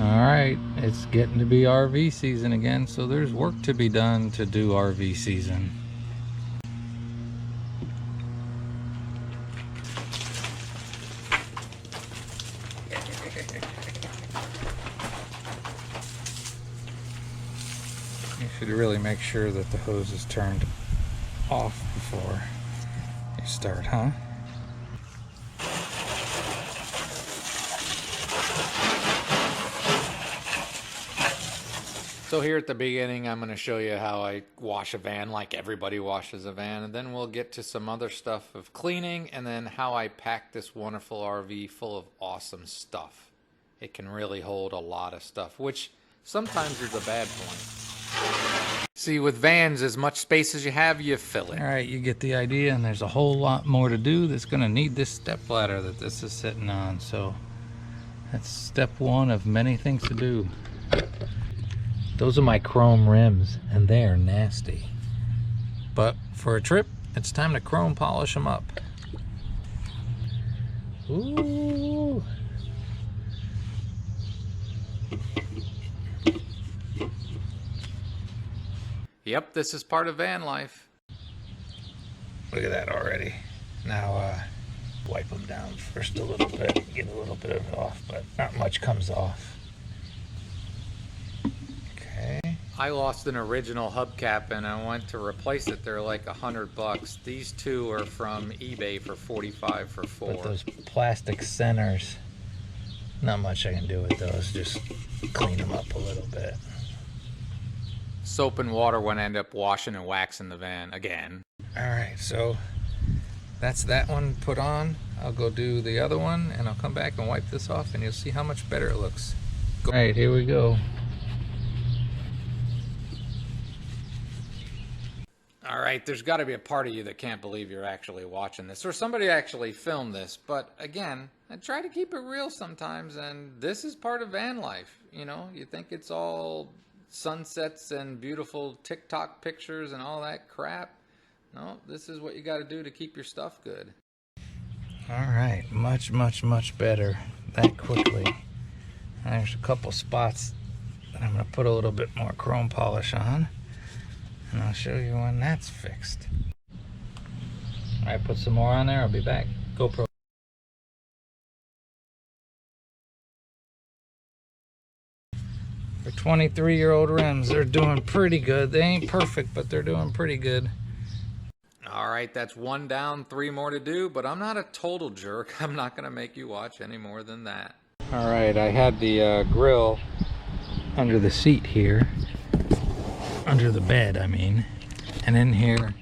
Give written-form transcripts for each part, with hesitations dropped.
Alright, it's getting to be RV season again, so there's work to be done to do RV season. You should really make sure that the hose is turned off before you start, huh? So here at the beginning, I'm going to show you how I wash a van like everybody washes a van, and then we'll get to some other stuff of cleaning, and then how I pack this wonderful RV full of awesome stuff. It can really hold a lot of stuff, which sometimes is a bad point. See, with vans, as much space as you have, you fill it. All right, you get the idea, and there's a whole lot more to do that's going to need this step ladder that this is sitting on. So that's step one of many things to do. Those are my chrome rims, and they are nasty. But for a trip, it's time to chrome polish them up. Ooh. Yep, this is part of van life. Look at that already. Now, wipe them down first a little bit, get a little bit of it off, but not much comes off. I lost an original hubcap and I went to replace it. They're like $100. These two are from eBay for $45 for 4. But those plastic centers, not much I can do with those. Just clean them up a little bit. Soap and water won't end up washing and waxing the van again. All right, so that's that one put on. I'll go do the other one and I'll come back and wipe this off and you'll see how much better it looks. All right, here we go. All right, there's got to be a part of you that can't believe you're actually watching this, or somebody actually filmed this. But again, I try to keep it real sometimes, and this is part of van life. You know, you think it's all sunsets and beautiful TikTok pictures and all that crap. No, this is what you got to do to keep your stuff good. All right, much, much, much better that quickly. There's a couple spots that I'm going to put a little bit more chrome polish on. And I'll show you when that's fixed. All right, put some more on there. I'll be back. GoPro. For 23-year-old rims, they're doing pretty good. They ain't perfect, but they're doing pretty good. All right, that's one down, 3 more to do, but I'm not a total jerk. I'm not going to make you watch any more than that. All right, I had the grill under the seat here. Under the bed, I mean. And in here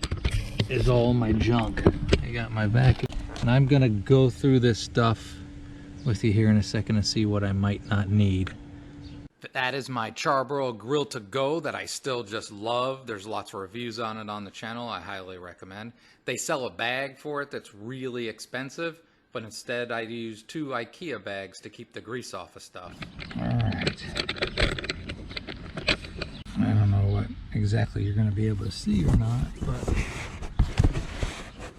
is all my junk. I got my vacuum. And I'm gonna go through this stuff with you here in a second and see what I might not need. That is my Charbroil Grill to Go that I still just love. There's lots of reviews on it on the channel. I highly recommend. They sell a bag for it that's really expensive, but instead I use 2 IKEA bags to keep the grease off of stuff. All right. I don't know what exactly you're going to be able to see or not, but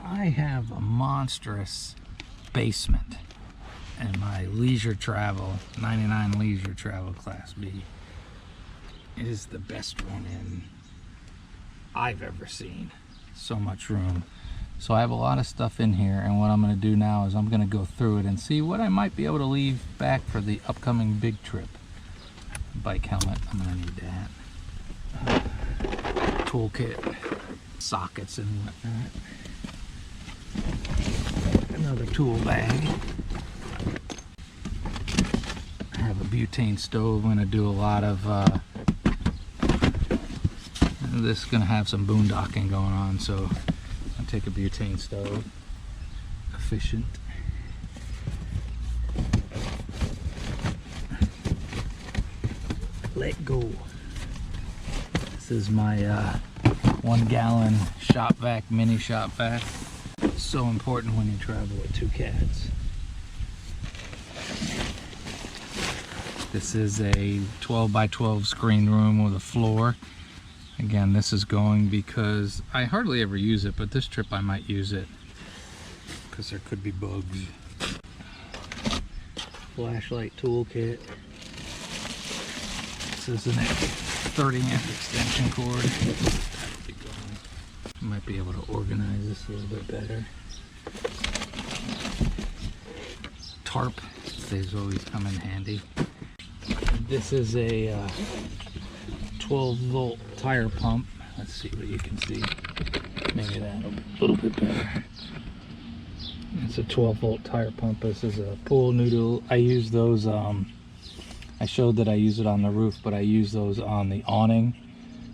I have a monstrous basement in my Leisure Travel, 99 Leisure Travel Class B. It is the best one I've ever seen. So much room. So I have a lot of stuff in here, and what I'm going to do now is I'm going to go through it and see what I might be able to leave back for the upcoming big trip. Bike helmet, I'm going to need that. Toolkit, sockets and whatnot. Another tool bag. I have a butane stove. I'm going to do a lot of this is going to have some boondocking going on, so I'll take a butane stove. Efficient. Let go. This is my 1 gallon shop vac, mini shop vac. So important when you travel with 2 cats. This is a 12 by 12 screen room with a floor. Again, this is going because I hardly ever use it, but this trip I might use it because there could be bugs. Flashlight toolkit. This is an 30 amp extension cord. That'll be going. I might be able to organize this a little bit better. Tarp, these always come in handy. This is a 12 volt tire pump. Let's see what you can see. Maybe that a little bit better. It's a 12 volt tire pump. This is a pool noodle. I use those, I showed that I use it on the roof, but I use those on the awning.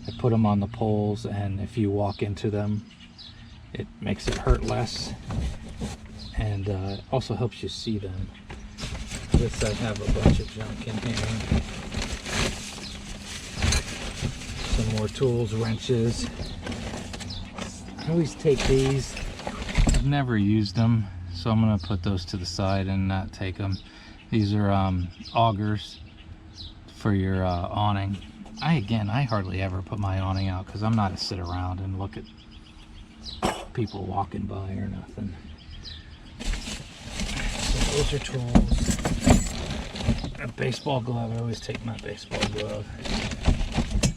I put them on the poles, and if you walk into them, it makes it hurt less, and also helps you see them. This, I have a bunch of junk in here. Some more tools, wrenches. I always take these. I've never used them, so I'm going to put those to the side and not take them. These are augers for your awning. I hardly ever put my awning out because I'm not to sit around and look at people walking by or nothing. So those are tools. A baseball glove. I always take my baseball glove.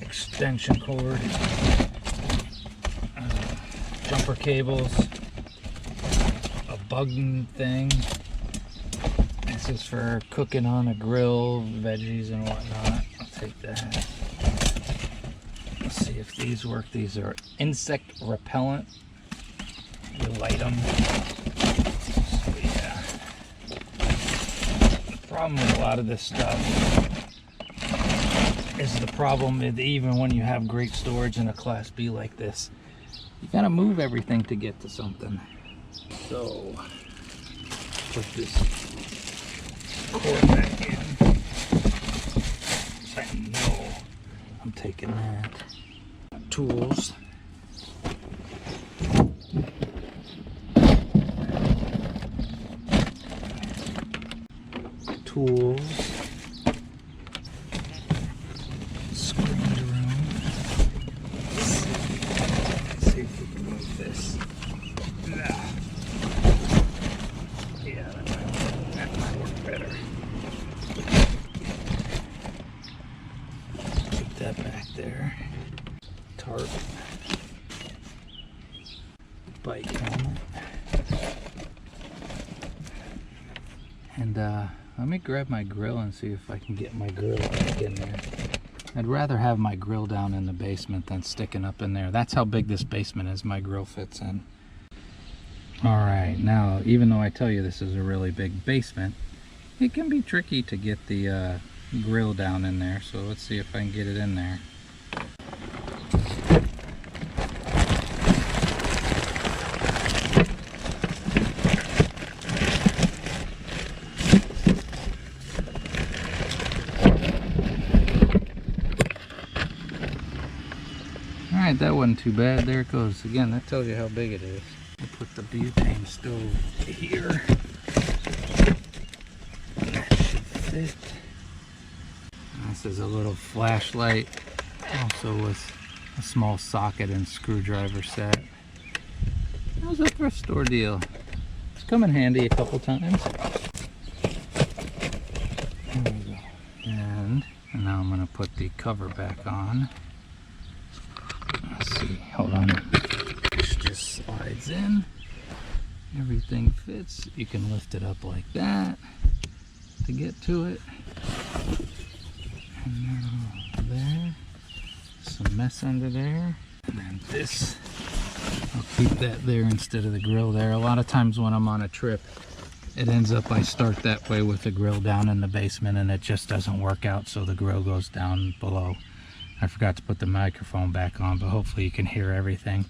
Extension cord. Jumper cables. A bugging thing. This is for cooking on a grill, veggies and whatnot. I'll take that. Let's see if these work. These are insect repellent. You light them. So yeah. The problem with a lot of this stuff is the problem with, even when you have great storage in a Class B like this, you gotta move everything to get to something. So put this cord back in. I know I'm taking that. Tools. Tools. Screwing around. Let's see if we can move this. Yeah, that might work better. Keep that back there. Tarp. Bike helmet. And let me grab my grill and see if I can get my grill back in there. I'd rather have my grill down in the basement than sticking up in there. That's how big this basement is. My grill fits in. Alright, now even though I tell you this is a really big basement, it can be tricky to get the grill down in there. So let's see if I can get it in there. Alright, that wasn't too bad. There it goes. Again, that tells you how big it is. I'll put the butane stove here. That should fit. This is a little flashlight, also with a small socket and screwdriver set. That was a thrift store deal. It's come in handy a couple times. There we go. And now I'm going to put the cover back on. Let's see, hold on. This just slides in. Everything fits. You can lift it up like that to get to it. And now there. Some mess under there. And then this, I'll keep that there instead of the grill there. A lot of times when I'm on a trip, it ends up I start that way with the grill down in the basement and it just doesn't work out, so the grill goes down below. I forgot to put the microphone back on, but hopefully you can hear everything,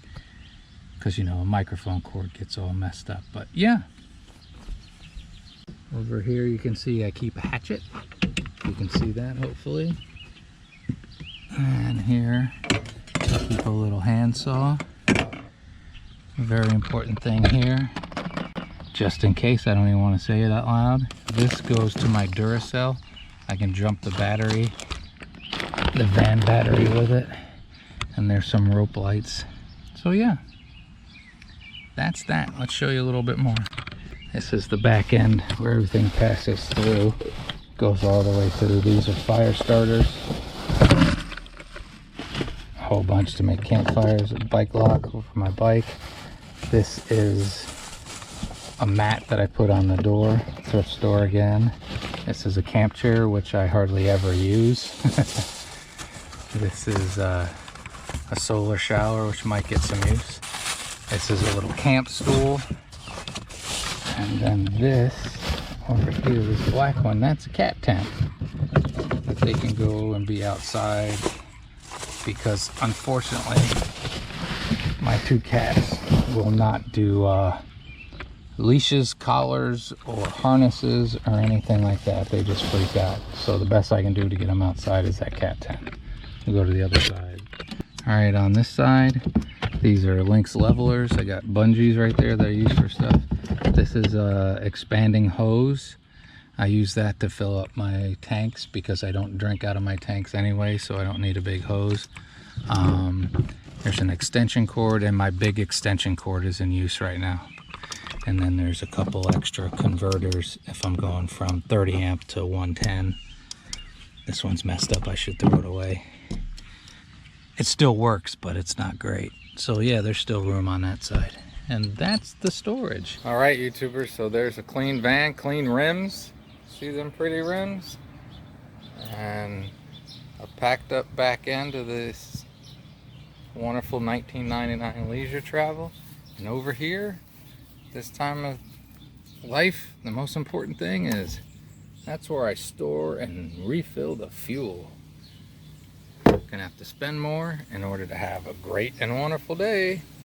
because you know a microphone cord gets all messed up. But yeah, over here you can see I keep a hatchet. You can see that hopefully. And here I keep a little handsaw. A very important thing here, just in case I don't even want to say it out loud. This goes to my Duracell. I can jump the battery, the van battery with it, and there's some rope lights. So yeah, that's that. Let's show you a little bit more. This is the back end where everything passes through, goes all the way through. These are fire starters. whole bunch to make campfires. A bike lock for my bike. This is a mat that I put on the door, thrift store again. This is a camp chair, which I hardly ever use. This is a solar shower, which might get some use. This is a little camp stool. And then this over here, this black one, that's a cat tent that they can go and be outside, because unfortunately my two cats will not do leashes, collars, or harnesses or anything like that. They just freak out. So the best I can do to get them outside is that cat tent. We'll go to the other side. All right, on this side, these are Lynx levelers. I got bungees right there that I use for stuff. This is a expanding hose. I use that to fill up my tanks because I don't drink out of my tanks anyway, so I don't need a big hose. There's an extension cord, and my big extension cord is in use right now. And then there's a couple extra converters if I'm going from 30 amp to 110. This one's messed up, I should throw it away. It still works, but it's not great. So yeah, there's still room on that side. And that's the storage. All right, YouTubers, so there's a clean van, clean rims. See them pretty rims? And a packed up back end of this wonderful 1999 leisure travel. And over here, this time of life, the most important thing is that's where I store and refill the fuel. Gonna have to spend more in order to have a great and wonderful day.